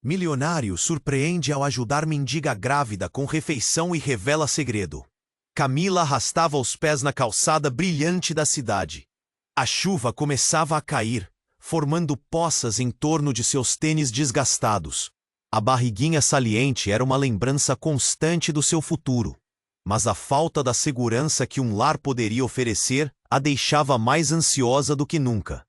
Milionário surpreende ao ajudar mendiga grávida com refeição e revela segredo. Camila arrastava os pés na calçada brilhante da cidade. A chuva começava a cair, formando poças em torno de seus tênis desgastados. A barriguinha saliente era uma lembrança constante do seu futuro. Mas a falta da segurança que um lar poderia oferecer a deixava mais ansiosa do que nunca.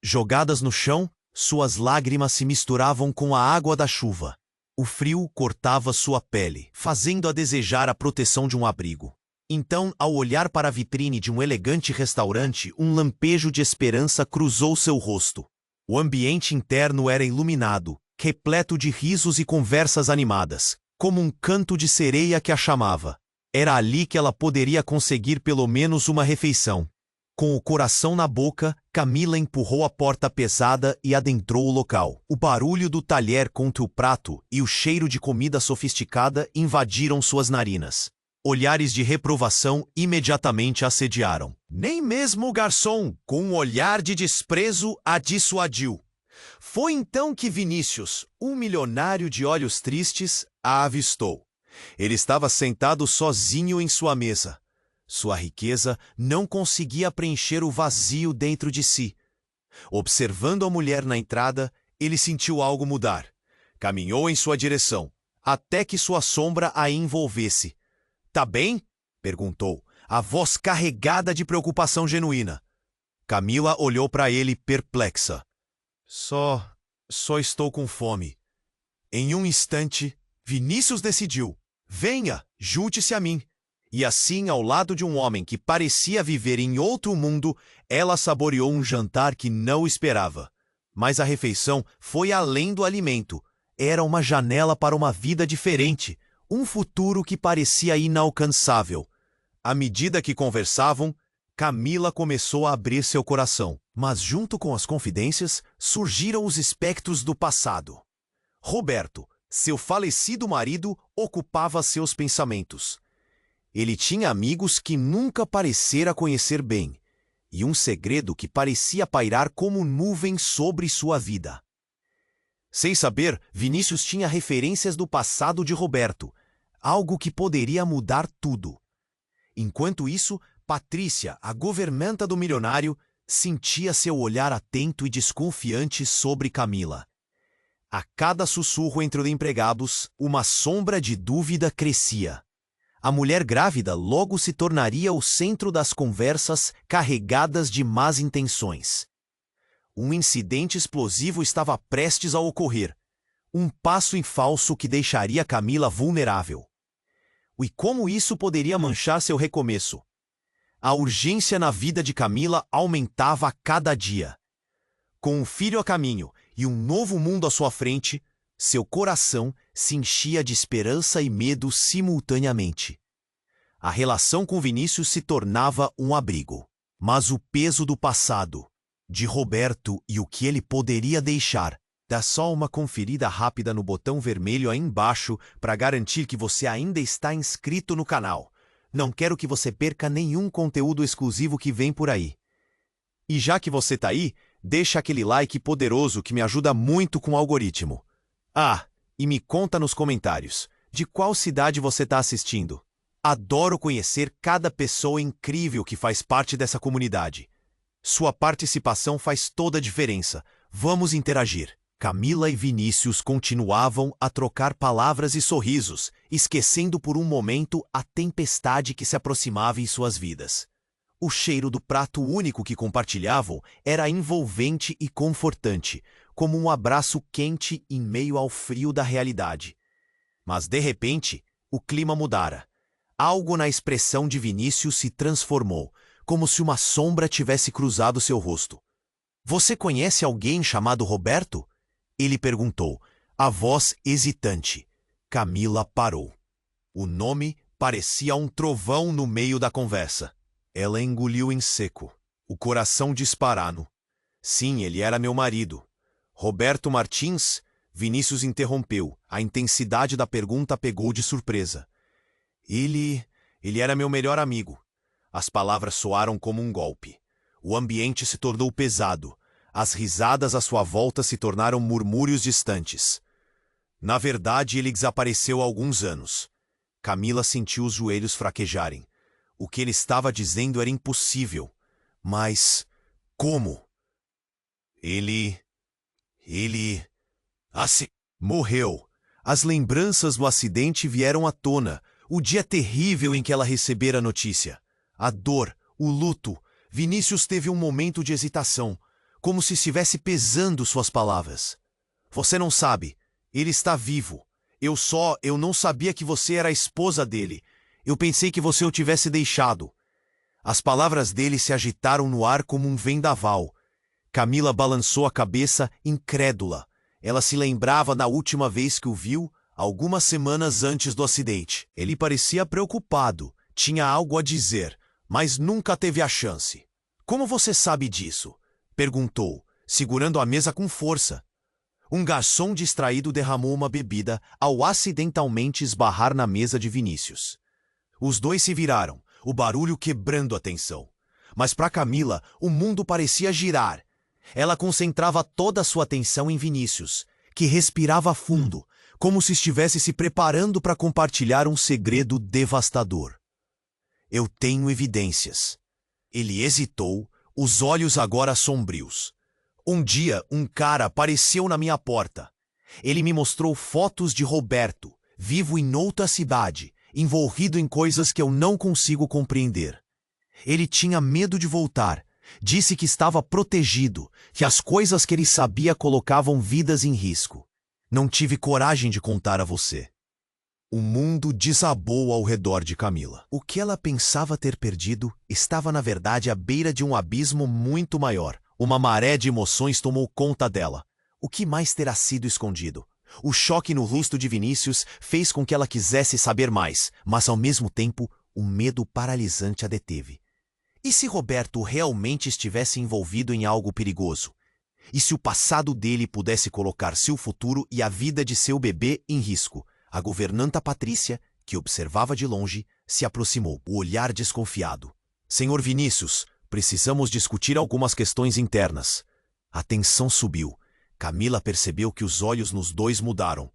Jogadas no chão, suas lágrimas se misturavam com a água da chuva. O frio cortava sua pele, fazendo-a desejar a proteção de um abrigo. Então, ao olhar para a vitrine de um elegante restaurante, um lampejo de esperança cruzou seu rosto. O ambiente interno era iluminado, repleto de risos e conversas animadas, como um canto de sereia que a chamava. Era ali que ela poderia conseguir pelo menos uma refeição. Com o coração na boca, Camila empurrou a porta pesada e adentrou o local. O barulho do talher contra o prato e o cheiro de comida sofisticada invadiram suas narinas. Olhares de reprovação imediatamente a assediaram. Nem mesmo o garçom, com um olhar de desprezo, a dissuadiu. Foi então que Vinícius, um milionário de olhos tristes, a avistou. Ele estava sentado sozinho em sua mesa. Sua riqueza não conseguia preencher o vazio dentro de si. Observando a mulher na entrada, ele sentiu algo mudar. Caminhou em sua direção, até que sua sombra a envolvesse. "Tá bem?" perguntou, a voz carregada de preocupação genuína. Camila olhou para ele perplexa. Só estou com fome." Em um instante, Vinícius decidiu. "Venha, junte-se a mim." E assim, ao lado de um homem que parecia viver em outro mundo, ela saboreou um jantar que não esperava. Mas a refeição foi além do alimento. Era uma janela para uma vida diferente, um futuro que parecia inalcançável. À medida que conversavam, Camila começou a abrir seu coração. Mas junto com as confidências, surgiram os espectros do passado. Roberto, seu falecido marido, ocupava seus pensamentos. Ele tinha amigos que nunca parecera conhecer bem, e um segredo que parecia pairar como nuvem sobre sua vida. Sem saber, Vinícius tinha referências do passado de Roberto, algo que poderia mudar tudo. Enquanto isso, Patrícia, a governanta do milionário, sentia seu olhar atento e desconfiante sobre Camila. A cada sussurro entre os empregados, uma sombra de dúvida crescia. A mulher grávida logo se tornaria o centro das conversas carregadas de más intenções. Um incidente explosivo estava prestes a ocorrer. Um passo em falso que deixaria Camila vulnerável. E como isso poderia manchar seu recomeço? A urgência na vida de Camila aumentava a cada dia. Com um filho a caminho e um novo mundo à sua frente, seu coração se enchia de esperança e medo simultaneamente. A relação com Vinícius se tornava um abrigo. Mas o peso do passado, de Roberto e o que ele poderia deixar. Dá só uma conferida rápida no botão vermelho aí embaixo para garantir que você ainda está inscrito no canal. Não quero que você perca nenhum conteúdo exclusivo que vem por aí. E já que você tá aí, deixa aquele like poderoso que me ajuda muito com o algoritmo. Ah, e me conta nos comentários, de qual cidade você está assistindo? Adoro conhecer cada pessoa incrível que faz parte dessa comunidade. Sua participação faz toda a diferença. Vamos interagir. Camila e Vinícius continuavam a trocar palavras e sorrisos, esquecendo por um momento a tempestade que se aproximava em suas vidas. O cheiro do prato único que compartilhavam era envolvente e confortante, como um abraço quente em meio ao frio da realidade. Mas, de repente, o clima mudara. Algo na expressão de Vinícius se transformou, como se uma sombra tivesse cruzado seu rosto. "Você conhece alguém chamado Roberto?" Ele perguntou, a voz hesitante. Camila parou. O nome parecia um trovão no meio da conversa. Ela engoliu em seco, o coração disparando. "Sim, ele era meu marido." "Roberto Martins?" Vinícius interrompeu. A intensidade da pergunta pegou de surpresa. Ele era meu melhor amigo." As palavras soaram como um golpe. O ambiente se tornou pesado. As risadas à sua volta se tornaram murmúrios distantes. Na verdade, ele desapareceu há alguns anos. Camila sentiu os joelhos fraquejarem. O que ele estava dizendo era impossível. Mas como? Ele... morreu. As lembranças do acidente vieram à tona. O dia terrível em que ela recebera a notícia. A dor, o luto. Vinícius teve um momento de hesitação, como se estivesse pesando suas palavras. Você não sabe. Ele está vivo. Eu não sabia que você era a esposa dele. Eu pensei que você o tivesse deixado. As palavras dele se agitaram no ar como um vendaval. Camila balançou a cabeça, incrédula. Ela se lembrava da última vez que o viu, algumas semanas antes do acidente. Ele parecia preocupado, tinha algo a dizer, mas nunca teve a chance. Como você sabe disso? Perguntou, segurando a mesa com força. Um garçom distraído derramou uma bebida ao acidentalmente esbarrar na mesa de Vinícius. Os dois se viraram, o barulho quebrando a tensão. Mas para Camila, o mundo parecia girar. Ela concentrava toda a sua atenção em Vinícius, que respirava fundo, como se estivesse se preparando para compartilhar um segredo devastador. Eu tenho evidências. Ele hesitou, os olhos agora sombrios. Um dia, um cara apareceu na minha porta. Ele me mostrou fotos de Roberto, vivo em outra cidade, envolvido em coisas que eu não consigo compreender. Ele tinha medo de voltar. Disse que estava protegido, que as coisas que ele sabia colocavam vidas em risco. Não tive coragem de contar a você. O mundo desabou ao redor de Camila. O que ela pensava ter perdido estava na verdade à beira de um abismo muito maior. Uma maré de emoções tomou conta dela. O que mais terá sido escondido? O choque no rosto de Vinícius fez com que ela quisesse saber mais, mas ao mesmo tempo, o medo paralisante a deteve. E se Roberto realmente estivesse envolvido em algo perigoso? E se o passado dele pudesse colocar seu futuro e a vida de seu bebê em risco? A governanta Patrícia, que observava de longe, se aproximou, o olhar desconfiado. Senhor Vinícius, precisamos discutir algumas questões internas. A tensão subiu. Camila percebeu que os olhos nos dois mudaram.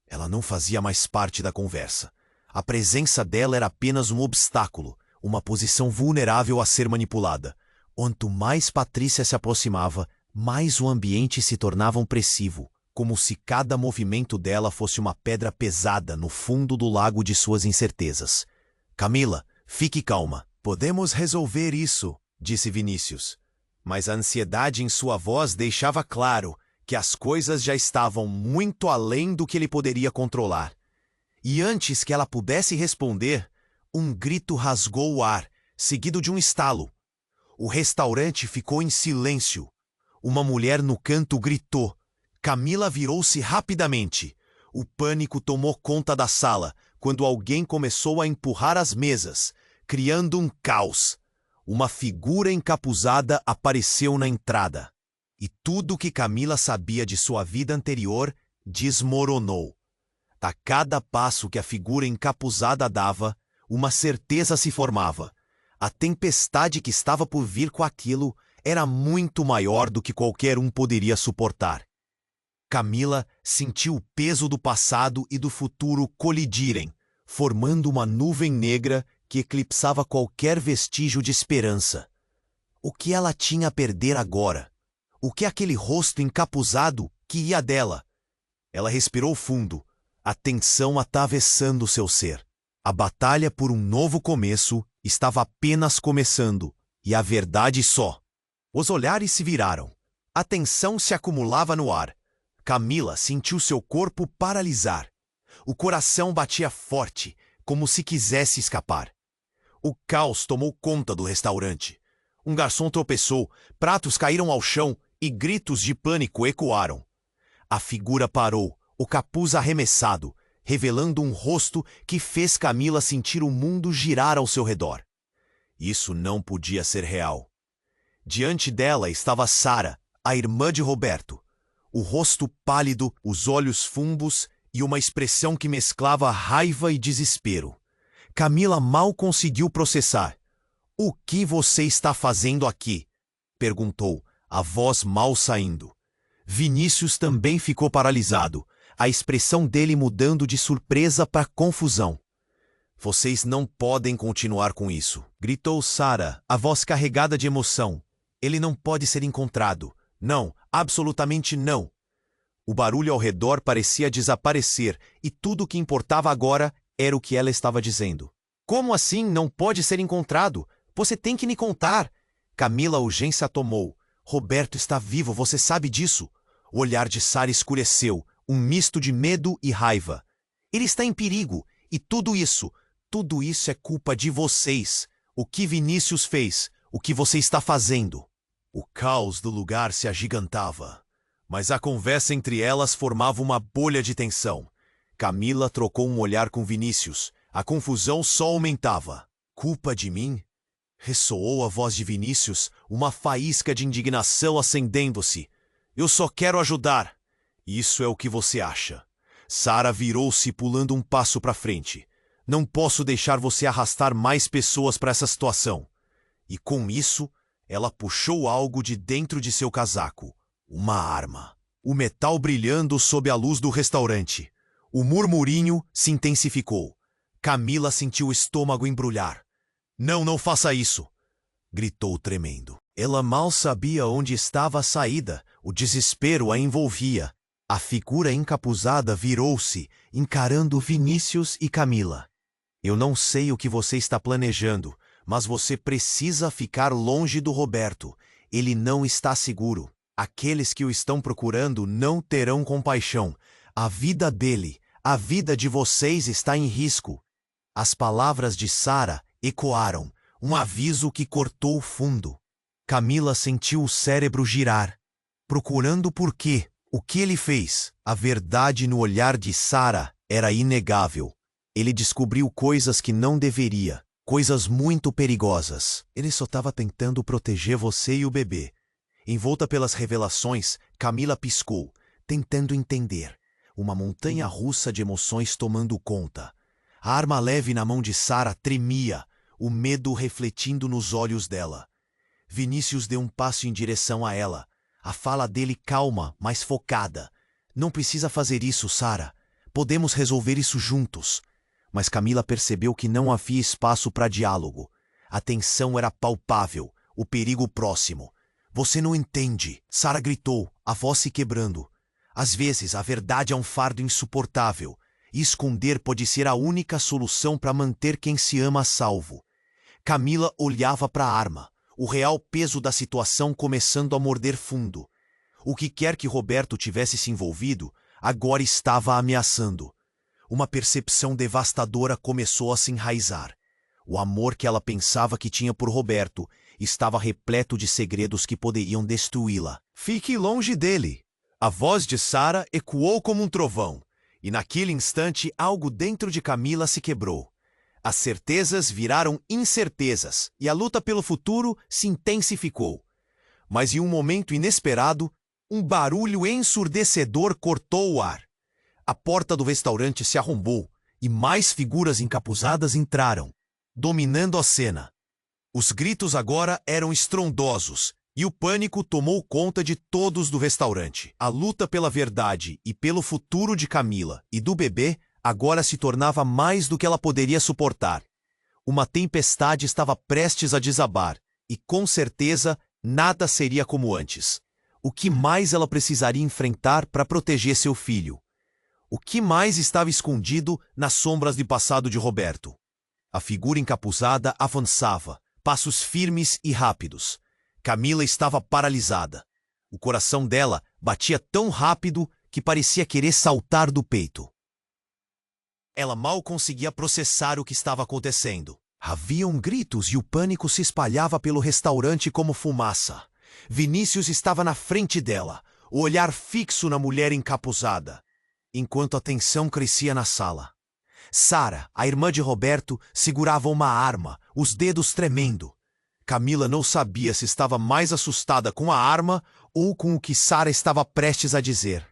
Ela não fazia mais parte da conversa. A presença dela era apenas um obstáculo, uma posição vulnerável a ser manipulada. Quanto mais Patrícia se aproximava, mais o ambiente se tornava opressivo, como se cada movimento dela fosse uma pedra pesada no fundo do lago de suas incertezas. Camila, fique calma. Podemos resolver isso, disse Vinícius. Mas a ansiedade em sua voz deixava claro que as coisas já estavam muito além do que ele poderia controlar. E antes que ela pudesse responder, um grito rasgou o ar, seguido de um estalo. O restaurante ficou em silêncio. Uma mulher no canto gritou. Camila virou-se rapidamente. O pânico tomou conta da sala, quando alguém começou a empurrar as mesas, criando um caos. Uma figura encapuzada apareceu na entrada. E tudo o que Camila sabia de sua vida anterior desmoronou. A cada passo que a figura encapuzada dava, uma certeza se formava. A tempestade que estava por vir com aquilo era muito maior do que qualquer um poderia suportar. Camila sentiu o peso do passado e do futuro colidirem, formando uma nuvem negra que eclipsava qualquer vestígio de esperança. O que ela tinha a perder agora? O que aquele rosto encapuzado que ia dela? Ela respirou fundo, a tensão atravessando seu ser. A batalha por um novo começo estava apenas começando, e a verdade só. Os olhares se viraram. A tensão se acumulava no ar. Camila sentiu seu corpo paralisar. O coração batia forte, como se quisesse escapar. O caos tomou conta do restaurante. Um garçom tropeçou, pratos caíram ao chão e gritos de pânico ecoaram. A figura parou, o capuz arremessado, revelando um rosto que fez Camila sentir o mundo girar ao seu redor. Isso não podia ser real. Diante dela estava Sara, a irmã de Roberto. O rosto pálido, os olhos fumbos e uma expressão que mesclava raiva e desespero. Camila mal conseguiu processar. "O que você está fazendo aqui?" perguntou, a voz mal saindo. Vinícius também ficou paralisado. a expressão dele mudando de surpresa para confusão. Vocês não podem continuar com isso, gritou Sarah, a voz carregada de emoção. Ele não pode ser encontrado. Não, absolutamente não. O barulho ao redor parecia desaparecer e tudo o que importava agora era o que ela estava dizendo. Como assim não pode ser encontrado? Você tem que me contar. Camila a urgência a tomou. Roberto está vivo, você sabe disso. O olhar de Sarah escureceu, um misto de medo e raiva. Ele está em perigo, e tudo isso é culpa de vocês. O que Vinícius fez, o que você está fazendo. O caos do lugar se agigantava, mas a conversa entre elas formava uma bolha de tensão. Camila trocou um olhar com Vinícius. A confusão só aumentava. Culpa de mim? Ressoou a voz de Vinícius, uma faísca de indignação acendendo-se. Eu só quero ajudar. Isso é o que você acha. Sarah virou-se pulando um passo para frente. Não posso deixar você arrastar mais pessoas para essa situação. E com isso, ela puxou algo de dentro de seu casaco. Uma arma. O metal brilhando sob a luz do restaurante. O murmurinho se intensificou. Camila sentiu o estômago embrulhar. Não faça isso! Gritou tremendo. Ela mal sabia onde estava a saída. O desespero a envolvia. A figura encapuzada virou-se, encarando Vinícius e Camila. Eu não sei o que você está planejando, mas você precisa ficar longe do Roberto. Ele não está seguro. Aqueles que o estão procurando não terão compaixão. A vida dele, a vida de vocês está em risco. As palavras de Sarah ecoaram, um aviso que cortou o fundo. Camila sentiu o cérebro girar, procurando por quê. O que ele fez? A verdade no olhar de Sarah era inegável. Ele descobriu coisas que não deveria, coisas muito perigosas. Ele só estava tentando proteger você e o bebê. Envolta pelas revelações, Camila piscou, tentando entender. Uma montanha russa de emoções tomando conta. A arma leve na mão de Sarah tremia, o medo refletindo nos olhos dela. Vinícius deu um passo em direção a ela. A fala dele calma, mas focada. Não precisa fazer isso, Sarah. Podemos resolver isso juntos. Mas Camila percebeu que não havia espaço para diálogo. A tensão era palpável, o perigo próximo. Você não entende, Sarah gritou, a voz se quebrando. Às vezes a verdade é um fardo insuportável, e esconder pode ser a única solução para manter quem se ama a salvo. Camila olhava para a arma, o real peso da situação começando a morder fundo. O que quer que Roberto tivesse se envolvido, agora estava a ameaçando. Uma percepção devastadora começou a se enraizar. O amor que ela pensava que tinha por Roberto estava repleto de segredos que poderiam destruí-la. Fique longe dele! A voz de Sarah ecoou como um trovão, e naquele instante algo dentro de Camila se quebrou. As certezas viraram incertezas, e a luta pelo futuro se intensificou. Mas em um momento inesperado, um barulho ensurdecedor cortou o ar. A porta do restaurante se arrombou, e mais figuras encapuzadas entraram, dominando a cena. Os gritos agora eram estrondosos, e o pânico tomou conta de todos do restaurante. A luta pela verdade e pelo futuro de Camila e do bebê agora se tornava mais do que ela poderia suportar. Uma tempestade estava prestes a desabar, e com certeza nada seria como antes. O que mais ela precisaria enfrentar para proteger seu filho? O que mais estava escondido nas sombras do passado de Roberto? A figura encapuzada avançava, passos firmes e rápidos. Camila estava paralisada. O coração dela batia tão rápido que parecia querer saltar do peito. Ela mal conseguia processar o que estava acontecendo. Haviam gritos e o pânico se espalhava pelo restaurante como fumaça. Vinícius estava na frente dela, o olhar fixo na mulher encapuzada, enquanto a tensão crescia na sala. Sarah, a irmã de Roberto, segurava uma arma, os dedos tremendo. Camila não sabia se estava mais assustada com a arma ou com o que Sarah estava prestes a dizer.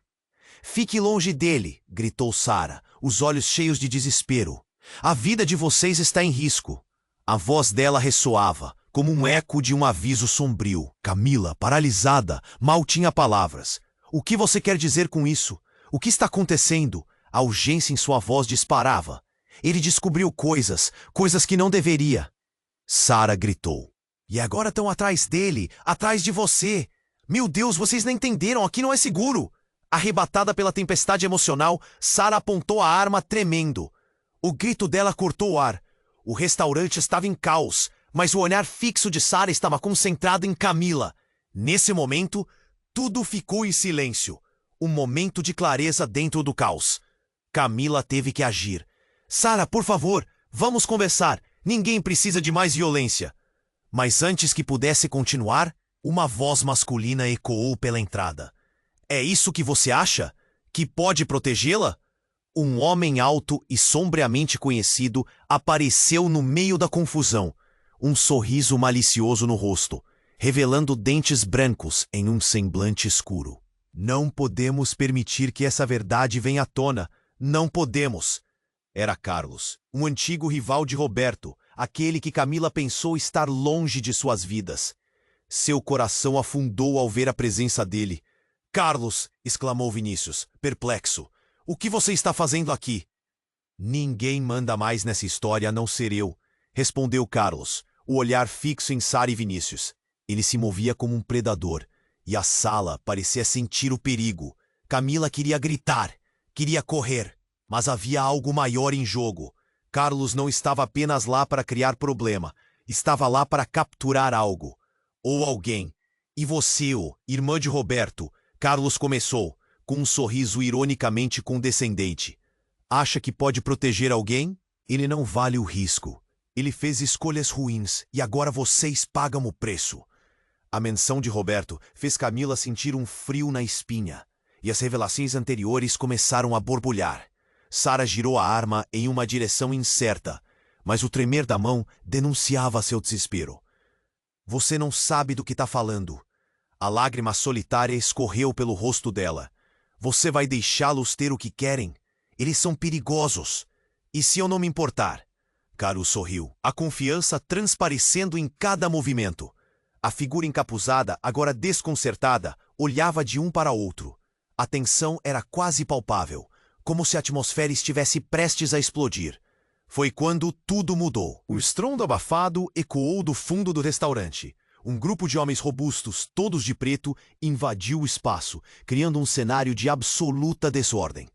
Fique longe dele, gritou Sarah, os olhos cheios de desespero. A vida de vocês está em risco. A voz dela ressoava, como um eco de um aviso sombrio. Camila, paralisada, mal tinha palavras. O que você quer dizer com isso? O que está acontecendo? A urgência em sua voz disparava. Ele descobriu coisas que não deveria. Sara gritou. E agora estão atrás dele, atrás de você. Meu Deus, vocês não entenderam, aqui não é seguro. Arrebatada pela tempestade emocional, Sara apontou a arma tremendo. O grito dela cortou o ar. O restaurante estava em caos, mas o olhar fixo de Sara estava concentrado em Camila. Nesse momento, tudo ficou em silêncio. Um momento de clareza dentro do caos. Camila teve que agir. Sara, por favor, vamos conversar. Ninguém precisa de mais violência. Mas antes que pudesse continuar, uma voz masculina ecoou pela entrada. É isso que você acha? Que pode protegê-la? Um homem alto e sombriamente conhecido apareceu no meio da confusão, um sorriso malicioso no rosto, revelando dentes brancos em um semblante escuro. Não podemos permitir que essa verdade venha à tona. Não podemos. Era Carlos, um antigo rival de Roberto, aquele que Camila pensou estar longe de suas vidas. Seu coração afundou ao ver a presença dele. Carlos, exclamou Vinícius, perplexo. O que você está fazendo aqui? Ninguém manda mais nessa história a não ser eu, respondeu Carlos, o olhar fixo em Sara e Vinícius. Ele se movia como um predador, e a sala parecia sentir o perigo. Camila queria gritar, queria correr, mas havia algo maior em jogo. Carlos não estava apenas lá para criar problema, estava lá para capturar algo, ou alguém. E você, irmã de Roberto, Carlos começou, com um sorriso ironicamente condescendente. Acha que pode proteger alguém? Ele não vale o risco. Ele fez escolhas ruins e agora vocês pagam o preço. A menção de Roberto fez Camila sentir um frio na espinha, e as revelações anteriores começaram a borbulhar. Sara girou a arma em uma direção incerta, mas o tremer da mão denunciava seu desespero. Você não sabe do que está falando. A lágrima solitária escorreu pelo rosto dela. Você vai deixá-los ter o que querem? Eles são perigosos. E se eu não me importar? Carlos sorriu, a confiança transparecendo em cada movimento. A figura encapuzada, agora desconcertada, olhava de um para outro. A tensão era quase palpável, como se a atmosfera estivesse prestes a explodir. Foi quando tudo mudou. O estrondo abafado ecoou do fundo do restaurante. Um grupo de homens robustos, todos de preto, invadiu o espaço, criando um cenário de absoluta desordem.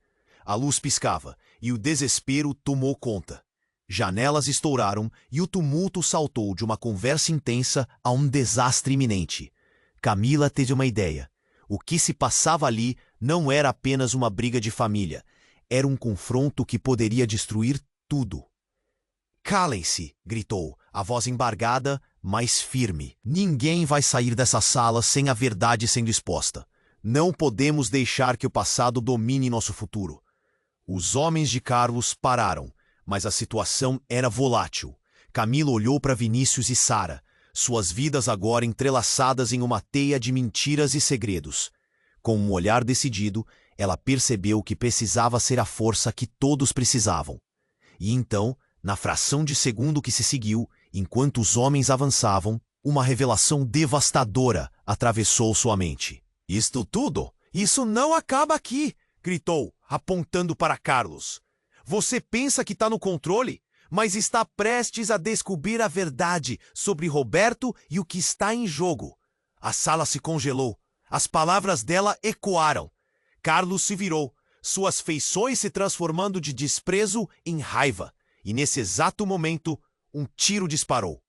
A luz piscava, e o desespero tomou conta. Janelas estouraram e o tumulto saltou de uma conversa intensa a um desastre iminente. Camila teve uma ideia. O que se passava ali não era apenas uma briga de família. Era um confronto que poderia destruir tudo. Calem-se, gritou, a voz embargada, mas firme. Ninguém vai sair dessa sala sem a verdade sendo exposta. Não podemos deixar que o passado domine nosso futuro. Os homens de Carlos pararam, mas a situação era volátil. Camila olhou para Vinícius e Sara, suas vidas agora entrelaçadas em uma teia de mentiras e segredos. Com um olhar decidido, ela percebeu que precisava ser a força que todos precisavam. E então, na fração de segundo que se seguiu, enquanto os homens avançavam, uma revelação devastadora atravessou sua mente. Isto tudo? Isso não acaba aqui! Gritou, apontando para Carlos. Você pensa que está no controle, mas está prestes a descobrir a verdade sobre Roberto e o que está em jogo. A sala se congelou. As palavras dela ecoaram. Carlos se virou, suas feições se transformando de desprezo em raiva. E nesse exato momento, um tiro disparou.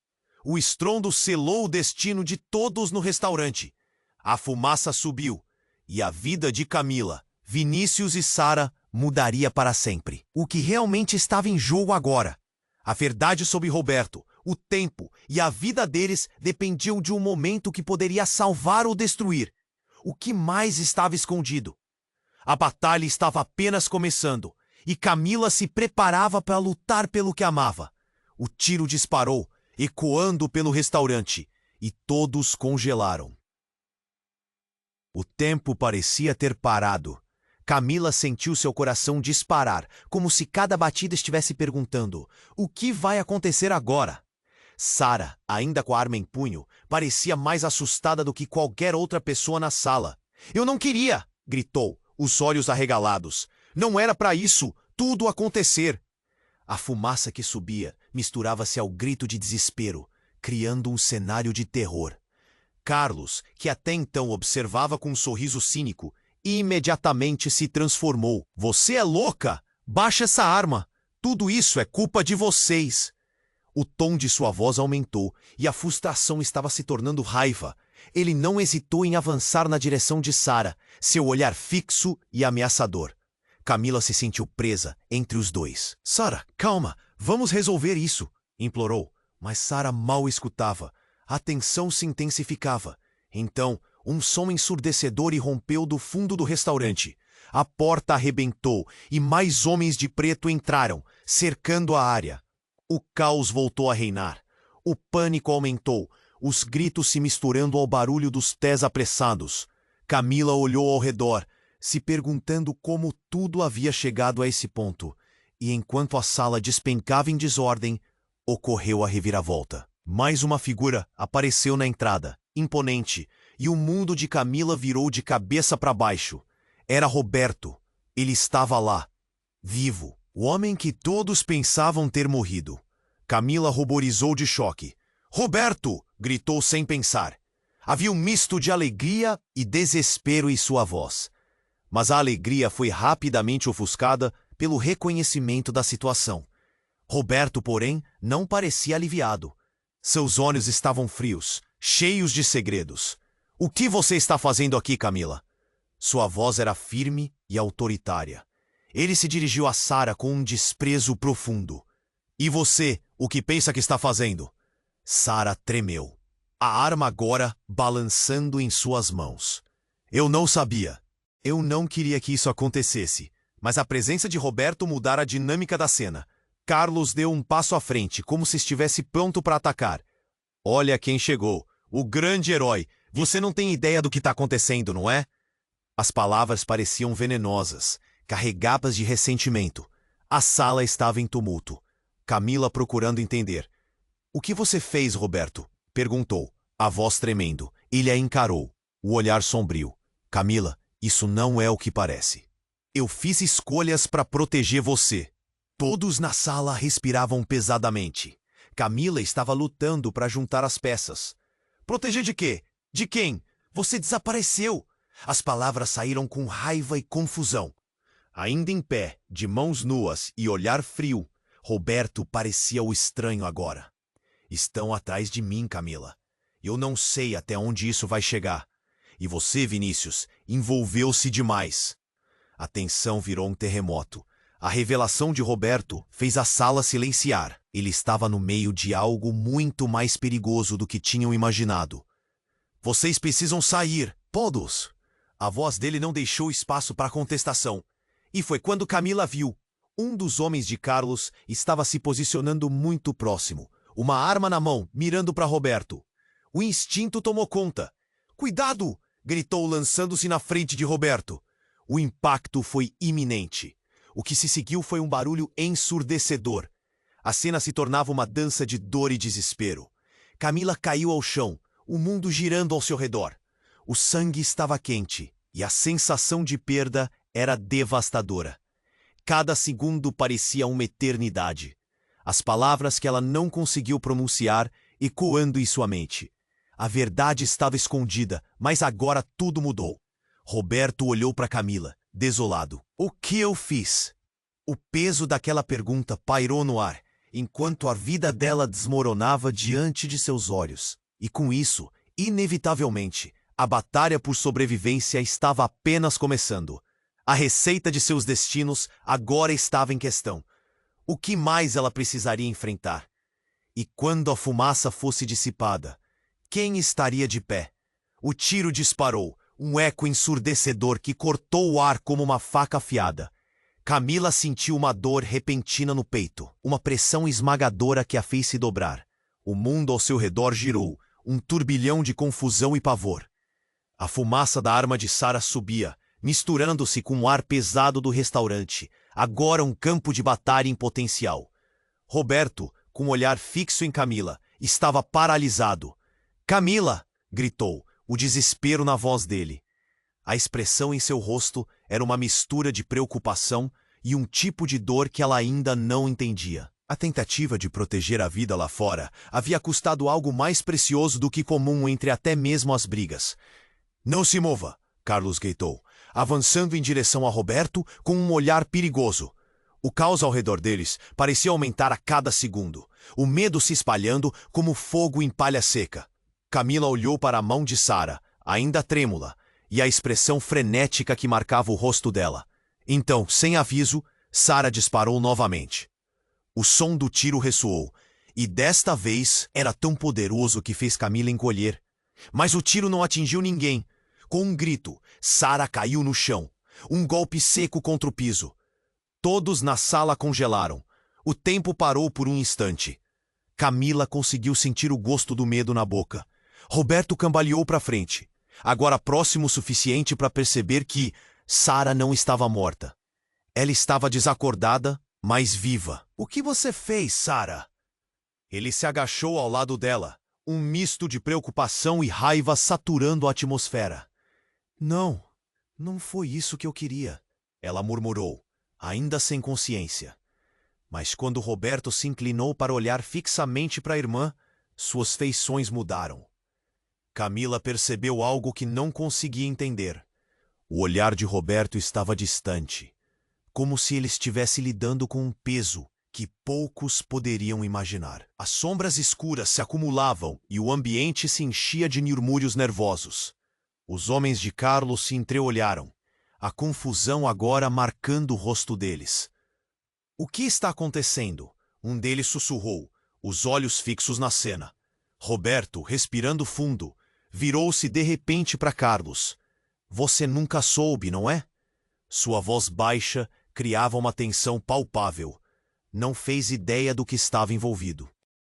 O estrondo selou o destino de todos no restaurante. A fumaça subiu, e a vida de Camila, Vinícius e Sara mudaria para sempre. O que realmente estava em jogo agora? A verdade sobre Roberto, o tempo e a vida deles dependiam de um momento que poderia salvar ou destruir. O que mais estava escondido? A batalha estava apenas começando, e Camila se preparava para lutar pelo que amava. O tiro disparou, ecoando pelo restaurante, e todos congelaram. O tempo parecia ter parado. Camila sentiu seu coração disparar, como se cada batida estivesse perguntando: o que vai acontecer agora? Sara, ainda com a arma em punho, parecia mais assustada do que qualquer outra pessoa na sala. Eu não queria! Gritou, os olhos arregalados. Não era para isso tudo acontecer. A fumaça que subia misturava-se ao grito de desespero, criando um cenário de terror. Carlos, que até então observava com um sorriso cínico, imediatamente se transformou. Você é louca! Baixa essa arma! Tudo isso é culpa de vocês! O tom de sua voz aumentou e a frustração estava se tornando raiva. Ele não hesitou em avançar na direção de Sara, seu olhar fixo e ameaçador. Camila se sentiu presa entre os dois. Sara, calma, vamos resolver isso, implorou. Mas Sara mal escutava. A tensão se intensificava. Então, um som ensurdecedor irrompeu do fundo do restaurante. A porta arrebentou e mais homens de preto entraram, cercando a área. O caos voltou a reinar. O pânico aumentou, os gritos se misturando ao barulho dos pés apressados. Camila olhou ao redor, se perguntando como tudo havia chegado a esse ponto. E enquanto a sala despencava em desordem, ocorreu a reviravolta. Mais uma figura apareceu na entrada, imponente, e o mundo de Camila virou de cabeça para baixo. Era Roberto. Ele estava lá, vivo. O homem que todos pensavam ter morrido. Camila ruborizou de choque. Roberto! Gritou sem pensar. Havia um misto de alegria e desespero em sua voz. Mas a alegria foi rapidamente ofuscada pelo reconhecimento da situação. Roberto, porém, não parecia aliviado. Seus olhos estavam frios, cheios de segredos. O que você está fazendo aqui, Camila? Sua voz era firme e autoritária. Ele se dirigiu a Sara com um desprezo profundo. E você, o que pensa que está fazendo? Sara tremeu, a arma agora balançando em suas mãos. Eu não sabia. Eu não queria que isso acontecesse, mas a presença de Roberto mudara a dinâmica da cena. Carlos deu um passo à frente, como se estivesse pronto para atacar. Olha quem chegou, o grande herói. Você não tem ideia do que está acontecendo, não é? As palavras pareciam venenosas, carregadas de ressentimento. A sala estava em tumulto. Camila procurando entender. O que você fez, Roberto? Perguntou, a voz tremendo. Ele a encarou, o olhar sombrio. Camila, isso não é o que parece. Eu fiz escolhas para proteger você. Todos na sala respiravam pesadamente. Camila estava lutando para juntar as peças. Proteger de quê? De quem? Você desapareceu. As palavras saíram com raiva e confusão. Ainda em pé, de mãos nuas e olhar frio, Roberto parecia o estranho agora. Estão atrás de mim, Camila. Eu não sei até onde isso vai chegar. E você, Vinícius, envolveu-se demais. A tensão virou um terremoto. A revelação de Roberto fez a sala silenciar. Ele estava no meio de algo muito mais perigoso do que tinham imaginado. Vocês precisam sair, todos! A voz dele não deixou espaço para contestação. E foi quando Camila viu. Um dos homens de Carlos estava se posicionando muito próximo, uma arma na mão, mirando para Roberto. O instinto tomou conta. Cuidado! Gritou lançando-se na frente de Roberto. O impacto foi iminente. O que se seguiu foi um barulho ensurdecedor. A cena se tornava uma dança de dor e desespero. Camila caiu ao chão, o mundo girando ao seu redor. O sangue estava quente e a sensação de perda era devastadora. Cada segundo parecia uma eternidade. As palavras que ela não conseguiu pronunciar ecoando em sua mente. A verdade estava escondida, mas agora tudo mudou. Roberto olhou para Camila, desolado. O que eu fiz? O peso daquela pergunta pairou no ar, enquanto a vida dela desmoronava diante de seus olhos. E com isso, inevitavelmente, a batalha por sobrevivência estava apenas começando. A receita de seus destinos agora estava em questão. O que mais ela precisaria enfrentar? E quando a fumaça fosse dissipada, quem estaria de pé? O tiro disparou, um eco ensurdecedor que cortou o ar como uma faca afiada. Camila sentiu uma dor repentina no peito, uma pressão esmagadora que a fez se dobrar. O mundo ao seu redor girou, um turbilhão de confusão e pavor. A fumaça da arma de Sara subia, misturando-se com o ar pesado do restaurante, agora um campo de batalha em potencial. Roberto, com o olhar fixo em Camila, estava paralisado. "Camila!" gritou, o desespero na voz dele. A expressão em seu rosto era uma mistura de preocupação e um tipo de dor que ela ainda não entendia. A tentativa de proteger a vida lá fora havia custado algo mais precioso do que comum entre até mesmo as brigas. Não se mova, Carlos gritou, avançando em direção a Roberto com um olhar perigoso. O caos ao redor deles parecia aumentar a cada segundo, o medo se espalhando como fogo em palha seca. Camila olhou para a mão de Sara, ainda trêmula, e a expressão frenética que marcava o rosto dela. Então, sem aviso, Sara disparou novamente. O som do tiro ressoou, e desta vez era tão poderoso que fez Camila encolher. Mas o tiro não atingiu ninguém. Com um grito, Sara caiu no chão, um golpe seco contra o piso. Todos na sala congelaram. O tempo parou por um instante. Camila conseguiu sentir o gosto do medo na boca. Roberto cambaleou para frente, agora próximo o suficiente para perceber que Sara não estava morta. Ela estava desacordada, mas viva. O que você fez, Sara? Ele se agachou ao lado dela, um misto de preocupação e raiva saturando a atmosfera. Não foi isso que eu queria, ela murmurou, ainda sem consciência. Mas quando Roberto se inclinou para olhar fixamente para a irmã, suas feições mudaram. Camila percebeu algo que não conseguia entender. O olhar de Roberto estava distante, como se ele estivesse lidando com um peso que poucos poderiam imaginar. As sombras escuras se acumulavam e o ambiente se enchia de murmúrios nervosos. Os homens de Carlos se entreolharam, a confusão agora marcando o rosto deles. O que está acontecendo? Um deles sussurrou, os olhos fixos na cena. Roberto, respirando fundo, virou-se de repente para Carlos. Você nunca soube, não é? Sua voz baixa criava uma tensão palpável. Não fez ideia do que estava envolvido.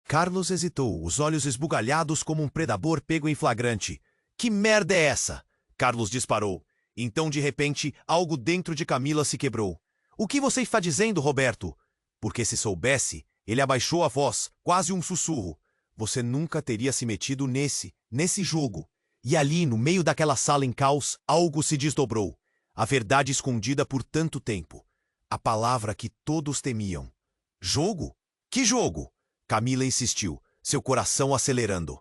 Carlos hesitou, os olhos esbugalhados como um predador pego em flagrante. Que merda é essa? Carlos disparou. Então, de repente, algo dentro de Camila se quebrou. O que você está dizendo, Roberto? Porque se soubesse, ele abaixou a voz, quase um sussurro. Você nunca teria se metido nesse jogo. E ali, no meio daquela sala em caos, algo se desdobrou. A verdade escondida por tanto tempo. A palavra que todos temiam. Jogo? Que jogo? Camila insistiu, seu coração acelerando.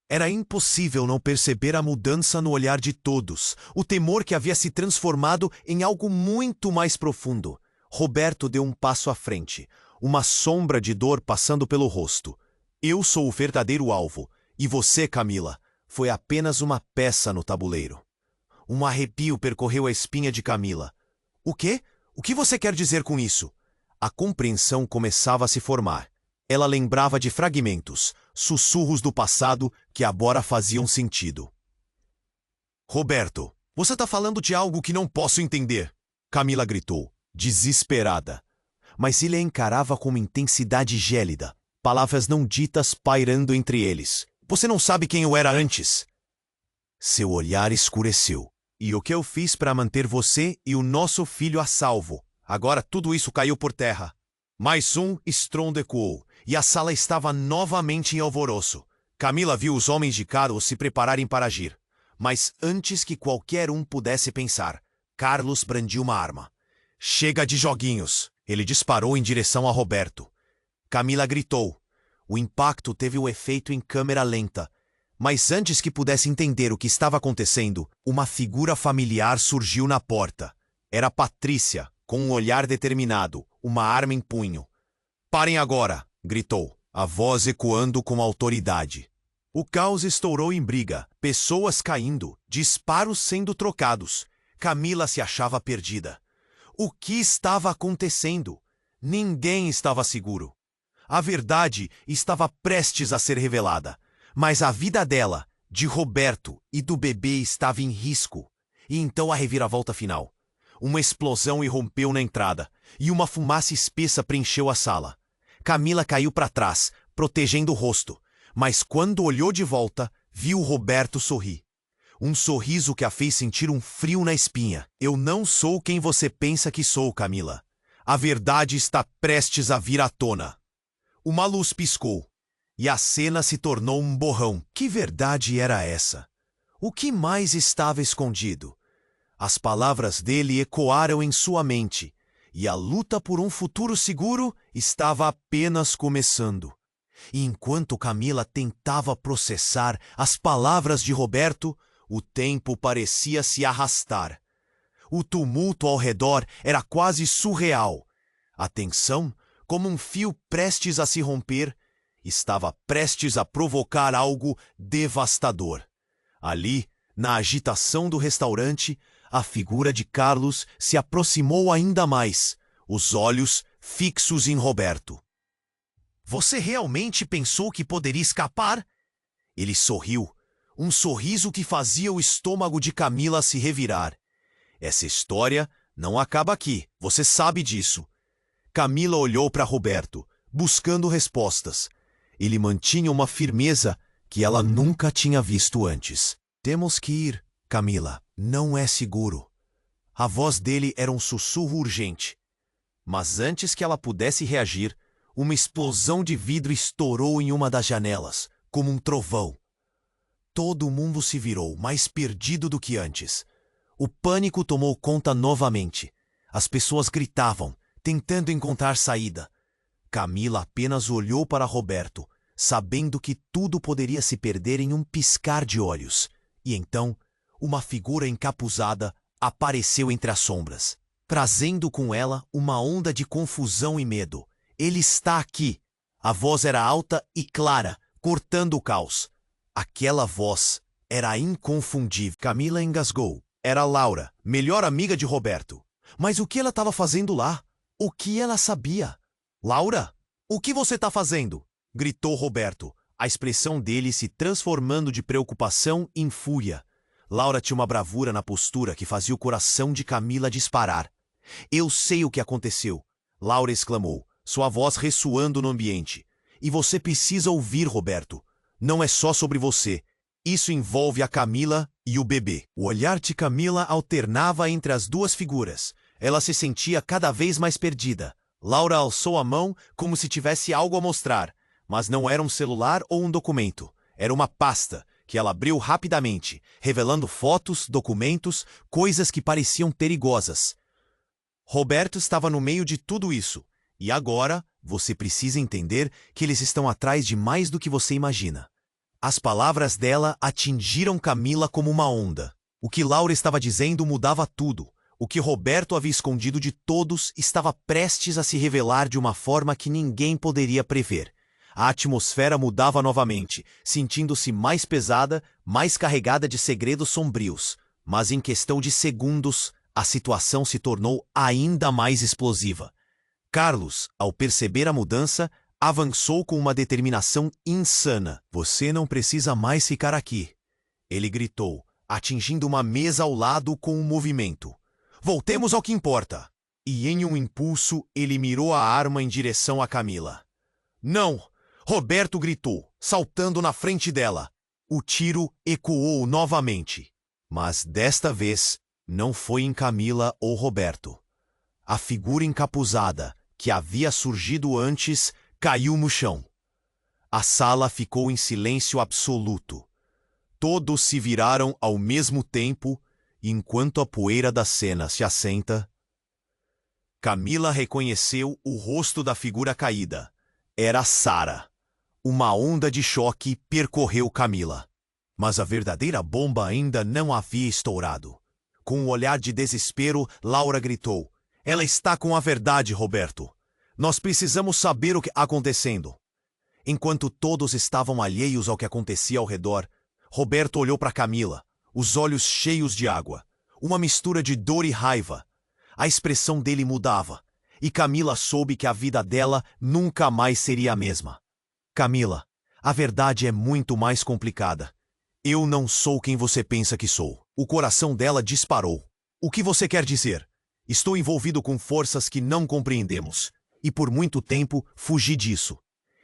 Era impossível não perceber a mudança no olhar de todos, o temor que havia se transformado em algo muito mais profundo. Roberto deu um passo à frente, uma sombra de dor passando pelo rosto. Eu sou o verdadeiro alvo, e você, Camila, foi apenas uma peça no tabuleiro. Um arrepio percorreu a espinha de Camila. O quê? O que você quer dizer com isso? A compreensão começava a se formar. Ela lembrava de fragmentos, sussurros do passado que agora faziam sentido. Roberto, você está falando de algo que não posso entender, Camila gritou, desesperada. Mas ele a encarava com uma intensidade gélida, palavras não ditas pairando entre eles. Você não sabe quem eu era antes. Seu olhar escureceu. E o que eu fiz para manter você e o nosso filho a salvo? Agora tudo isso caiu por terra. Mais um estrondo ecoou, e a sala estava novamente em alvoroço. Camila viu os homens de Carlos se prepararem para agir. Mas antes que qualquer um pudesse pensar, Carlos brandiu uma arma. Chega de joguinhos! Ele disparou em direção a Roberto. Camila gritou. O impacto teve o efeito em câmera lenta. Mas antes que pudesse entender o que estava acontecendo, uma figura familiar surgiu na porta. Era Patrícia, com um olhar determinado, uma arma em punho. Parem agora! Gritou, a voz ecoando com autoridade. O caos estourou em briga, pessoas caindo, disparos sendo trocados. Camila se achava perdida. O que estava acontecendo? Ninguém estava seguro. A verdade estava prestes a ser revelada, mas a vida dela, de Roberto e do bebê estava em risco. E então a reviravolta final. Uma explosão irrompeu na entrada, e uma fumaça espessa preencheu a sala. Camila caiu para trás, protegendo o rosto, mas quando olhou de volta, viu Roberto sorrir. Um sorriso que a fez sentir um frio na espinha. Eu não sou quem você pensa que sou, Camila. A verdade está prestes a vir à tona. Uma luz piscou, e a cena se tornou um borrão. Que verdade era essa? O que mais estava escondido? As palavras dele ecoaram em sua mente, e a luta por um futuro seguro estava apenas começando. E enquanto Camila tentava processar as palavras de Roberto, o tempo parecia se arrastar. O tumulto ao redor era quase surreal. A tensão, como um fio prestes a se romper, estava prestes a provocar algo devastador. Ali, na agitação do restaurante, a figura de Carlos se aproximou ainda mais, os olhos fixos em Roberto. Você realmente pensou que poderia escapar? Ele sorriu, um sorriso que fazia o estômago de Camila se revirar. Essa história não acaba aqui, você sabe disso. Camila olhou para Roberto, buscando respostas. Ele mantinha uma firmeza que ela nunca tinha visto antes. Temos que ir, Camila. Não é seguro. A voz dele era um sussurro urgente. Mas antes que ela pudesse reagir, uma explosão de vidro estourou em uma das janelas, como um trovão. Todo mundo se virou, mais perdido do que antes. O pânico tomou conta novamente. As pessoas gritavam, tentando encontrar saída. Camila apenas olhou para Roberto, sabendo que tudo poderia se perder em um piscar de olhos. E então, uma figura encapuzada apareceu entre as sombras, trazendo com ela uma onda de confusão e medo. Ele está aqui! A voz era alta e clara, cortando o caos. Aquela voz era inconfundível. Camila engasgou. Era Laura, melhor amiga de Roberto. Mas o que ela estava fazendo lá? O que ela sabia? Laura, o que você está fazendo? Gritou Roberto, a expressão dele se transformando de preocupação em fúria. Laura tinha uma bravura na postura que fazia o coração de Camila disparar. Eu sei o que aconteceu, Laura exclamou, sua voz ressoando no ambiente. E você precisa ouvir, Roberto. Não é só sobre você. Isso envolve a Camila e o bebê. O olhar de Camila alternava entre as duas figuras. Ela se sentia cada vez mais perdida. Laura alçou a mão como se tivesse algo a mostrar, mas não era um celular ou um documento. Era uma pasta que ela abriu rapidamente, revelando fotos, documentos, coisas que pareciam perigosas. Roberto estava no meio de tudo isso. E agora, você precisa entender que eles estão atrás de mais do que você imagina. As palavras dela atingiram Camila como uma onda. O que Laura estava dizendo mudava tudo. O que Roberto havia escondido de todos estava prestes a se revelar de uma forma que ninguém poderia prever. A atmosfera mudava novamente, sentindo-se mais pesada, mais carregada de segredos sombrios. Mas em questão de segundos, a situação se tornou ainda mais explosiva. Carlos, ao perceber a mudança, avançou com uma determinação insana. Você não precisa mais ficar aqui. Ele gritou, atingindo uma mesa ao lado com um movimento. Voltemos ao que importa. E em um impulso, ele mirou a arma em direção a Camila. Não! Roberto gritou, saltando na frente dela. O tiro ecoou novamente. Mas desta vez, não foi em Camila ou Roberto. A figura encapuzada, que havia surgido antes, caiu no chão. A sala ficou em silêncio absoluto. Todos se viraram ao mesmo tempo, e enquanto a poeira da cena se assenta, Camila reconheceu o rosto da figura caída. Era Sara. Uma onda de choque percorreu Camila. Mas a verdadeira bomba ainda não havia estourado. Com um olhar de desespero, Laura gritou. Ela está com a verdade, Roberto. Nós precisamos saber o que está acontecendo. Enquanto todos estavam alheios ao que acontecia ao redor, Roberto olhou para Camila, os olhos cheios de água, uma mistura de dor e raiva. A expressão dele mudava, e Camila soube que a vida dela nunca mais seria a mesma. Camila, a verdade é muito mais complicada. Eu não sou quem você pensa que sou. O coração dela disparou. O que você quer dizer? Estou envolvido com forças que não compreendemos. E por muito tempo fugi disso.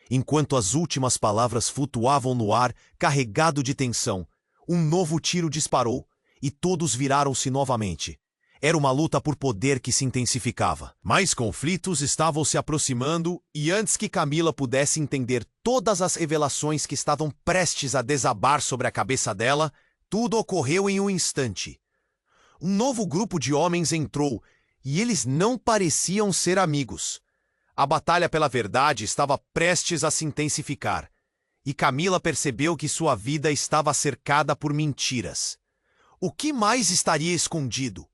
Enquanto as últimas palavras flutuavam no ar, carregado de tensão, um novo tiro disparou, e todos viraram-se novamente. Era uma luta por poder que se intensificava. Mais conflitos estavam se aproximando, e antes que Camila pudesse entender todas as revelações que estavam prestes a desabar sobre a cabeça dela, tudo ocorreu em um instante. Um novo grupo de homens entrou, e eles não pareciam ser amigos. A batalha pela verdade estava prestes a se intensificar, e Camila percebeu que sua vida estava cercada por mentiras. O que mais estaria escondido?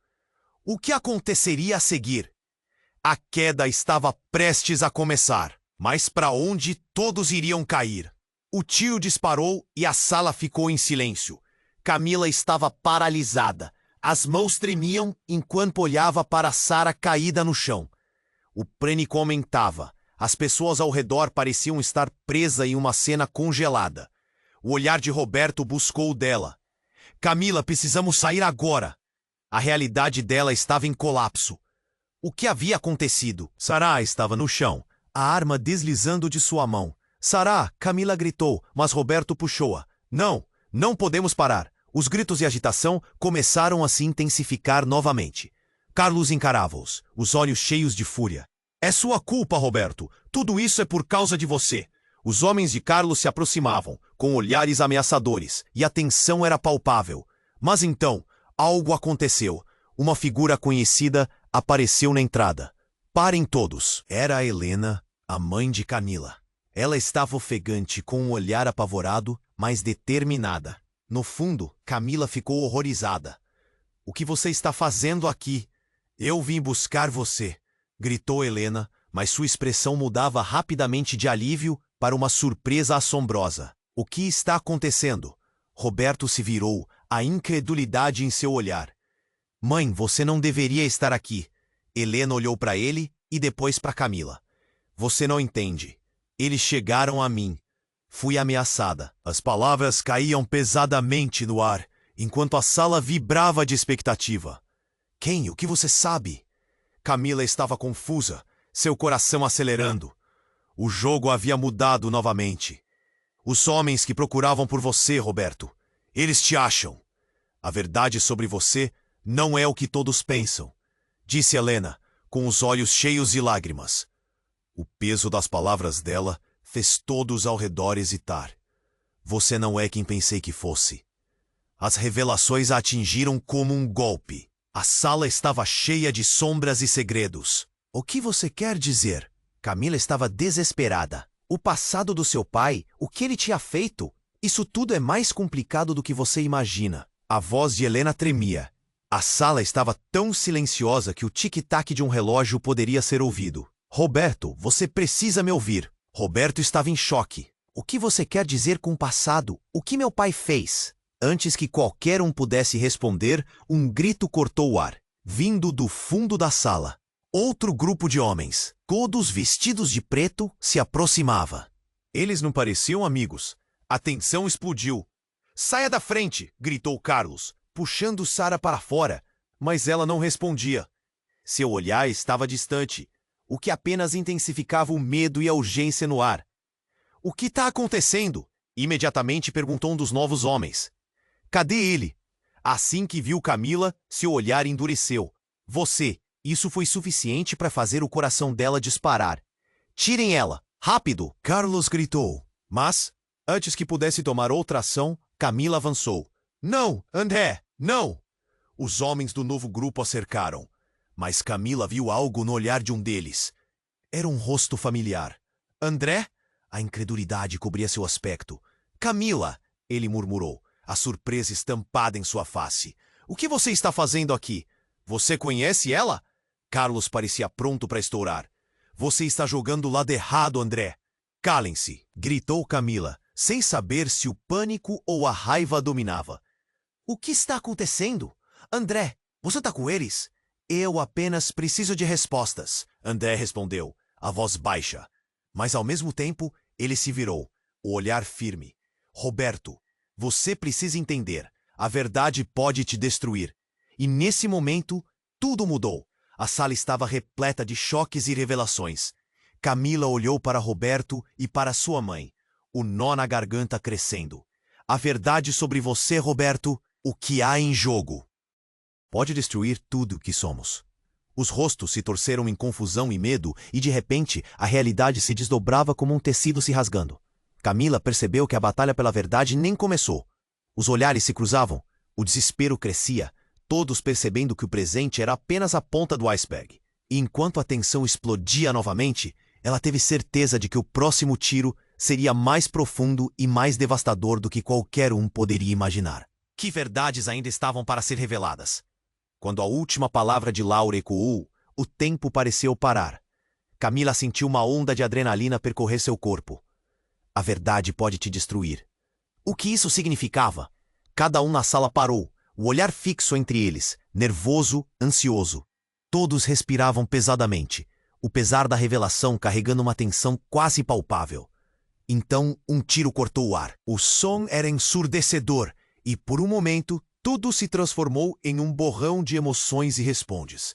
O que aconteceria a seguir? A queda estava prestes a começar, mas para onde todos iriam cair? O tiro disparou e a sala ficou em silêncio. Camila estava paralisada. As mãos tremiam enquanto olhava para Sarah caída no chão. O pânico aumentava. As pessoas ao redor pareciam estar presas em uma cena congelada. O olhar de Roberto buscou o dela. Camila, precisamos sair agora. A realidade dela estava em colapso. O que havia acontecido? Sarah estava no chão, a arma deslizando de sua mão. Sarah, Camila gritou, mas Roberto puxou-a. Não, não podemos parar. Os gritos e agitação começaram a se intensificar novamente. Carlos encarava-os, os olhos cheios de fúria. É sua culpa, Roberto. Tudo isso é por causa de você. Os homens de Carlos se aproximavam, com olhares ameaçadores, e a tensão era palpável. Mas então, algo aconteceu. Uma figura conhecida apareceu na entrada. Parem todos. Era a Helena, a mãe de Camila. Ela estava ofegante, com um olhar apavorado, mas determinada. No fundo, Camila ficou horrorizada. O que você está fazendo aqui? Eu vim buscar você, gritou Helena, mas sua expressão mudava rapidamente de alívio para uma surpresa assombrosa. O que está acontecendo? Roberto se virou, a incredulidade em seu olhar. Mãe, você não deveria estar aqui. Helena olhou para ele e depois para Camila. Você não entende. Eles chegaram a mim. Fui ameaçada. As palavras caíam pesadamente no ar, enquanto a sala vibrava de expectativa. Quem? O que você sabe? Camila estava confusa, seu coração acelerando. O jogo havia mudado novamente. Os homens que procuravam por você, Roberto, eles te acham. A verdade sobre você não é o que todos pensam, disse Helena, com os olhos cheios de lágrimas. O peso das palavras dela fez todos ao redor hesitar. Você não é quem pensei que fosse. As revelações a atingiram como um golpe. A sala estava cheia de sombras e segredos. O que você quer dizer? Camila estava desesperada. O passado do seu pai, o que ele tinha feito? Isso tudo é mais complicado do que você imagina. A voz de Helena tremia. A sala estava tão silenciosa que o tic-tac de um relógio poderia ser ouvido. Roberto, você precisa me ouvir. Roberto estava em choque. O que você quer dizer com o passado? O que meu pai fez? Antes que qualquer um pudesse responder, um grito cortou o ar, vindo do fundo da sala. Outro grupo de homens, todos vestidos de preto, se aproximava. Eles não pareciam amigos. A tensão explodiu. Saia da frente! Gritou Carlos, puxando Sarah para fora, mas ela não respondia. Seu olhar estava distante, o que apenas intensificava o medo e a urgência no ar. O que está acontecendo? Imediatamente perguntou um dos novos homens. Cadê ele? Assim que viu Camila, seu olhar endureceu. Você, isso foi suficiente para fazer o coração dela disparar. Tirem ela, rápido! Carlos gritou. Mas, antes que pudesse tomar outra ação, Camila avançou. Não, André, não! Os homens do novo grupo a cercaram. Mas Camila viu algo no olhar de um deles. Era um rosto familiar. André? A incredulidade cobria seu aspecto. Camila! Ele murmurou, a surpresa estampada em sua face. O que você está fazendo aqui? Você conhece ela? Carlos parecia pronto para estourar. Você está jogando o lado errado, André. Calem-se! Gritou Camila, sem saber se o pânico ou a raiva a dominava. O que está acontecendo? André, você está com eles? Eu apenas preciso de respostas, André respondeu, a voz baixa. Mas ao mesmo tempo, ele se virou, o olhar firme. Roberto, você precisa entender. A verdade pode te destruir. E nesse momento, tudo mudou. A sala estava repleta de choques e revelações. Camila olhou para Roberto e para sua mãe, o nó na garganta crescendo. A verdade sobre você, Roberto, o que há em jogo. Pode destruir tudo o que somos. Os rostos se torceram em confusão e medo, e de repente a realidade se desdobrava como um tecido se rasgando. Camila percebeu que a batalha pela verdade nem começou. Os olhares se cruzavam, o desespero crescia, todos percebendo que o presente era apenas a ponta do iceberg. E enquanto a tensão explodia novamente, ela teve certeza de que o próximo tiro seria mais profundo e mais devastador do que qualquer um poderia imaginar. Que verdades ainda estavam para ser reveladas? Quando a última palavra de Laura ecoou, o tempo pareceu parar. Camila sentiu uma onda de adrenalina percorrer seu corpo. A verdade pode te destruir. O que isso significava? Cada um na sala parou, o olhar fixo entre eles, nervoso, ansioso. Todos respiravam pesadamente, o pesar da revelação carregando uma tensão quase palpável. Então, um tiro cortou o ar. O som era ensurdecedor e, por um momento, tudo se transformou em um borrão de emoções e respondes.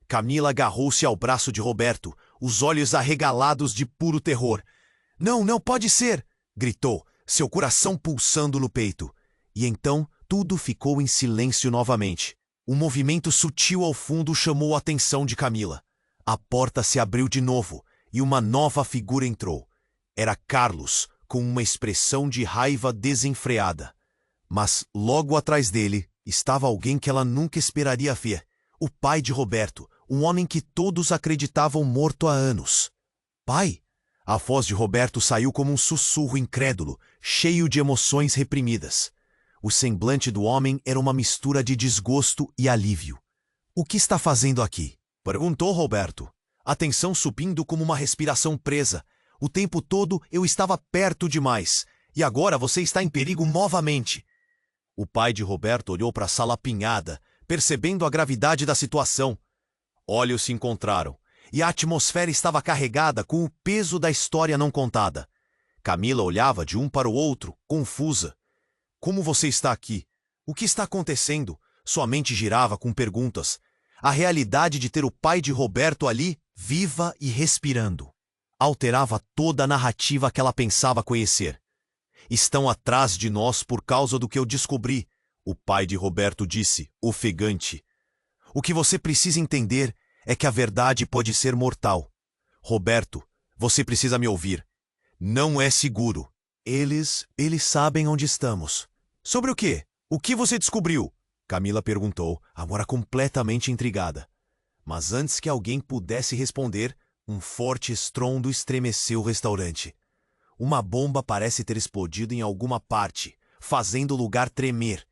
Camila agarrou-se ao braço de Roberto, os olhos arregalados de puro terror. "Não, não pode ser!" gritou, seu coração pulsando no peito. E então, tudo ficou em silêncio novamente. Um movimento sutil ao fundo chamou a atenção de Camila. A porta se abriu de novo e uma nova figura entrou. Era Carlos, com uma expressão de raiva desenfreada. Mas, logo atrás dele, estava alguém que ela nunca esperaria ver. O pai de Roberto, um homem que todos acreditavam morto há anos. "Pai?" A voz de Roberto saiu como um sussurro incrédulo, cheio de emoções reprimidas. O semblante do homem era uma mistura de desgosto e alívio. "O que está fazendo aqui?" perguntou Roberto, a tensão subindo como uma respiração presa. "O tempo todo eu estava perto demais, e agora você está em perigo novamente." O pai de Roberto olhou para a sala apinhada, percebendo a gravidade da situação. Olhos se encontraram, e a atmosfera estava carregada com o peso da história não contada. Camila olhava de um para o outro, confusa. "Como você está aqui? O que está acontecendo?" Sua mente girava com perguntas. A realidade de ter o pai de Roberto ali, viva e respirando, alterava toda a narrativa que ela pensava conhecer. "Estão atrás de nós por causa do que eu descobri", o pai de Roberto disse, ofegante. "O que você precisa entender é que a verdade pode ser mortal. Roberto, você precisa me ouvir. Não é seguro. Eles sabem onde estamos." "Sobre o quê? O que você descobriu?" Camila perguntou, agora completamente intrigada. Mas antes que alguém pudesse responder, um forte estrondo estremeceu o restaurante. Uma bomba parece ter explodido em alguma parte, fazendo o lugar tremer.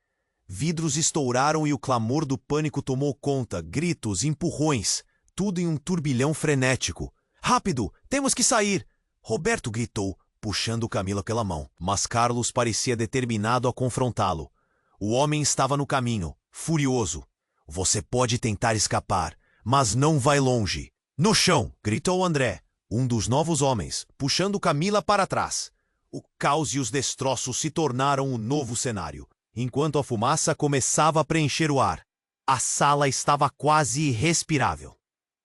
Vidros estouraram e o clamor do pânico tomou conta, gritos, empurrões, tudo em um turbilhão frenético. "Rápido, temos que sair!" Roberto gritou, puxando Camila pela mão, mas Carlos parecia determinado a confrontá-lo. O homem estava no caminho, furioso. "Você pode tentar escapar, mas não vai longe." "No chão!" gritou André, um dos novos homens, puxando Camila para trás. O caos e os destroços se tornaram o novo cenário, enquanto a fumaça começava a preencher o ar. A sala estava quase irrespirável.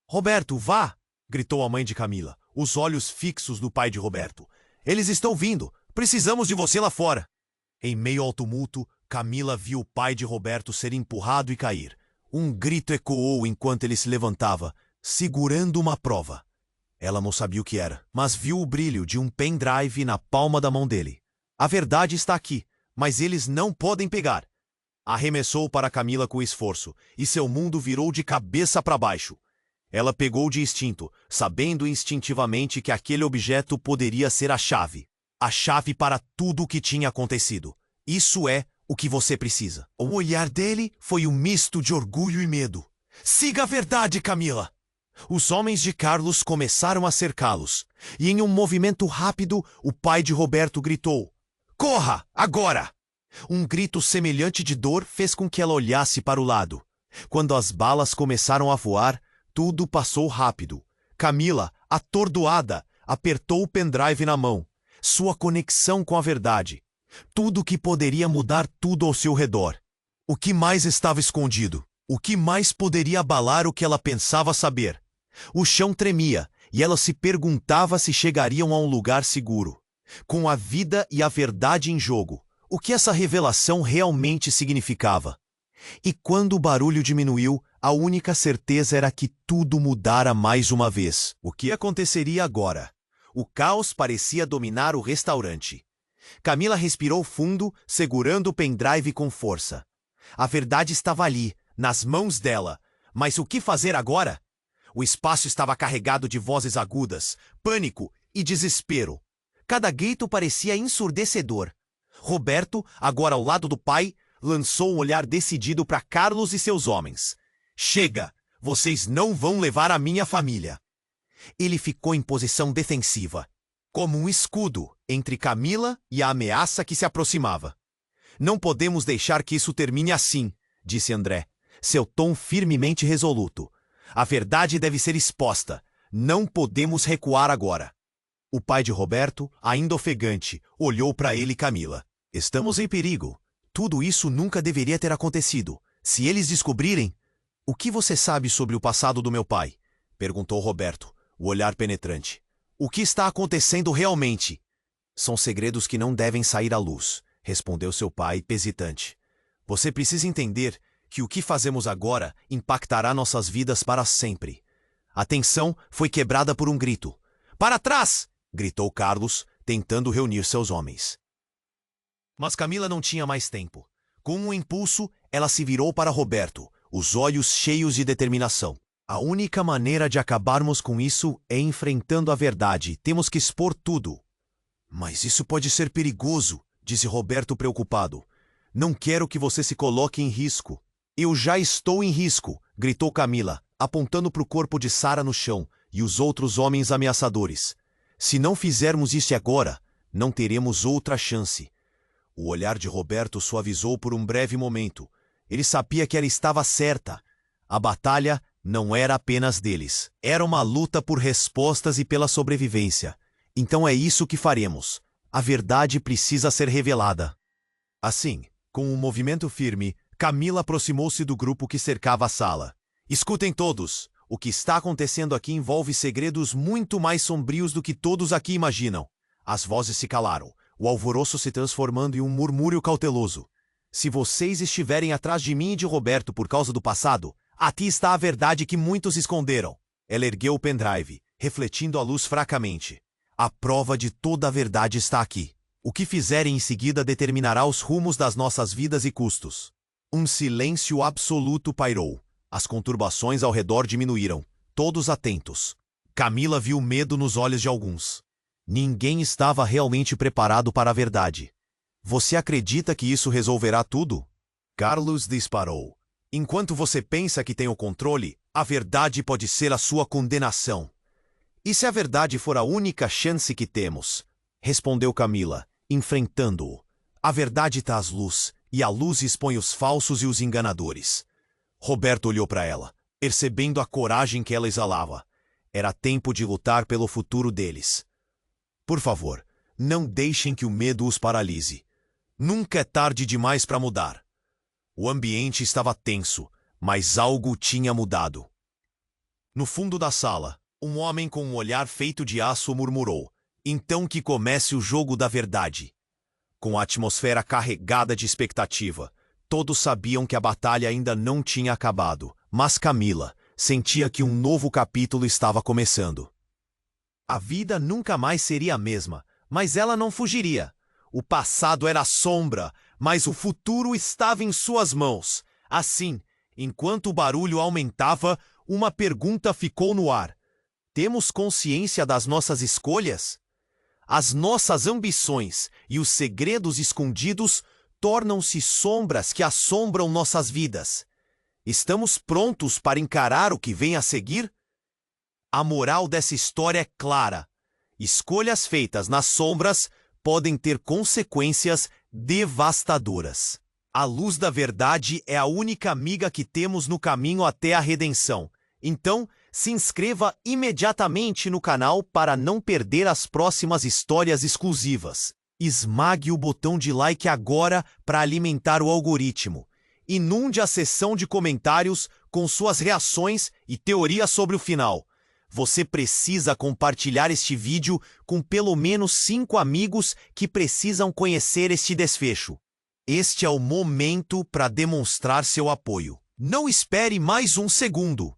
"Roberto, vá!" gritou a mãe de Camila, os olhos fixos do pai de Roberto. "Eles estão vindo! Precisamos de você lá fora!" Em meio ao tumulto, Camila viu o pai de Roberto ser empurrado e cair. Um grito ecoou enquanto ele se levantava, segurando uma prova. Ela não sabia o que era, mas viu o brilho de um pendrive na palma da mão dele. "A verdade está aqui, mas eles não podem pegar." Arremessou para Camila com esforço, e seu mundo virou de cabeça para baixo. Ela pegou de instinto, sabendo instintivamente que aquele objeto poderia ser a chave para tudo o que tinha acontecido. "Isso é o que você precisa." O olhar dele foi um misto de orgulho e medo. "Siga a verdade, Camila!" Os homens de Carlos começaram a cercá-los, e em um movimento rápido, o pai de Roberto gritou: "Corra, agora!" Um grito semelhante de dor fez com que ela olhasse para o lado. Quando as balas começaram a voar, tudo passou rápido. Camila, atordoada, apertou o pendrive na mão. Sua conexão com a verdade. Tudo que poderia mudar tudo ao seu redor. O que mais estava escondido? O que mais poderia abalar o que ela pensava saber? O chão tremia, e ela se perguntava se chegariam a um lugar seguro. Com a vida e a verdade em jogo, o que essa revelação realmente significava? E quando o barulho diminuiu, a única certeza era que tudo mudara mais uma vez. O que aconteceria agora? O caos parecia dominar o restaurante. Camila respirou fundo, segurando o pendrive com força. A verdade estava ali, nas mãos dela. Mas o que fazer agora? O espaço estava carregado de vozes agudas, pânico e desespero. Cada grito parecia ensurdecedor. Roberto, agora ao lado do pai, lançou um olhar decidido para Carlos e seus homens. Chega! Vocês não vão levar a minha família. Ele ficou em posição defensiva, como um escudo entre Camila e a ameaça que se aproximava. Não podemos deixar que isso termine assim, disse André, seu tom firmemente resoluto. A verdade deve ser exposta. Não podemos recuar agora. O pai de Roberto, ainda ofegante, olhou para ele e Camila. Estamos em perigo. Tudo isso nunca deveria ter acontecido. Se eles descobrirem... O que você sabe sobre o passado do meu pai? Perguntou Roberto, o olhar penetrante. O que está acontecendo realmente? São segredos que não devem sair à luz, respondeu seu pai, hesitante. Você precisa entender que o que fazemos agora impactará nossas vidas para sempre. A tensão foi quebrada por um grito. Para trás! Gritou Carlos, tentando reunir seus homens. Mas Camila não tinha mais tempo. Com um impulso, ela se virou para Roberto, os olhos cheios de determinação. A única maneira de acabarmos com isso é enfrentando a verdade. Temos que expor tudo. Mas isso pode ser perigoso, disse Roberto preocupado. Não quero que você se coloque em risco. Eu já estou em risco, gritou Camila, apontando para o corpo de Sara no chão e os outros homens ameaçadores. Se não fizermos isso agora, não teremos outra chance. O olhar de Roberto suavizou por um breve momento. Ele sabia que ela estava certa. A batalha não era apenas deles. Era uma luta por respostas e pela sobrevivência. Então é isso que faremos. A verdade precisa ser revelada. Assim, com um movimento firme, Camila aproximou-se do grupo que cercava a sala. Escutem todos. O que está acontecendo aqui envolve segredos muito mais sombrios do que todos aqui imaginam. As vozes se calaram, o alvoroço se transformando em um murmúrio cauteloso. Se vocês estiverem atrás de mim e de Roberto por causa do passado, aqui está a verdade que muitos esconderam. Ela ergueu o pendrive, refletindo a luz fracamente. A prova de toda a verdade está aqui. O que fizerem em seguida determinará os rumos das nossas vidas e custos. Um silêncio absoluto pairou. As conturbações ao redor diminuíram, todos atentos. Camila viu medo nos olhos de alguns. Ninguém estava realmente preparado para a verdade. Você acredita que isso resolverá tudo? Carlos disparou. Enquanto você pensa que tem o controle, a verdade pode ser a sua condenação. E se a verdade for a única chance que temos? Respondeu Camila, enfrentando-o. A verdade traz luz, e a luz expõe os falsos e os enganadores. Roberto olhou para ela, percebendo a coragem que ela exalava. Era tempo de lutar pelo futuro deles. Por favor, não deixem que o medo os paralise. Nunca é tarde demais para mudar. O ambiente estava tenso, mas algo tinha mudado. No fundo da sala, um homem com um olhar feito de aço murmurou: então que comece o jogo da verdade. Com a atmosfera carregada de expectativa, todos sabiam que a batalha ainda não tinha acabado, mas Camila sentia que um novo capítulo estava começando. A vida nunca mais seria a mesma, mas ela não fugiria. O passado era sombra, mas o futuro estava em suas mãos. Assim, enquanto o barulho aumentava, uma pergunta ficou no ar. Temos consciência das nossas escolhas? As nossas ambições e os segredos escondidos tornam-se sombras que assombram nossas vidas. Estamos prontos para encarar o que vem a seguir? A moral dessa história é clara. Escolhas feitas nas sombras podem ter consequências devastadoras. A luz da verdade é a única amiga que temos no caminho até a redenção. Então, se inscreva imediatamente no canal para não perder as próximas histórias exclusivas. Esmague o botão de like agora para alimentar o algoritmo. Inunde a seção de comentários com suas reações e teorias sobre o final. Você precisa compartilhar este vídeo com pelo menos 5 amigos que precisam conhecer este desfecho. Este é o momento para demonstrar seu apoio. Não espere mais um segundo.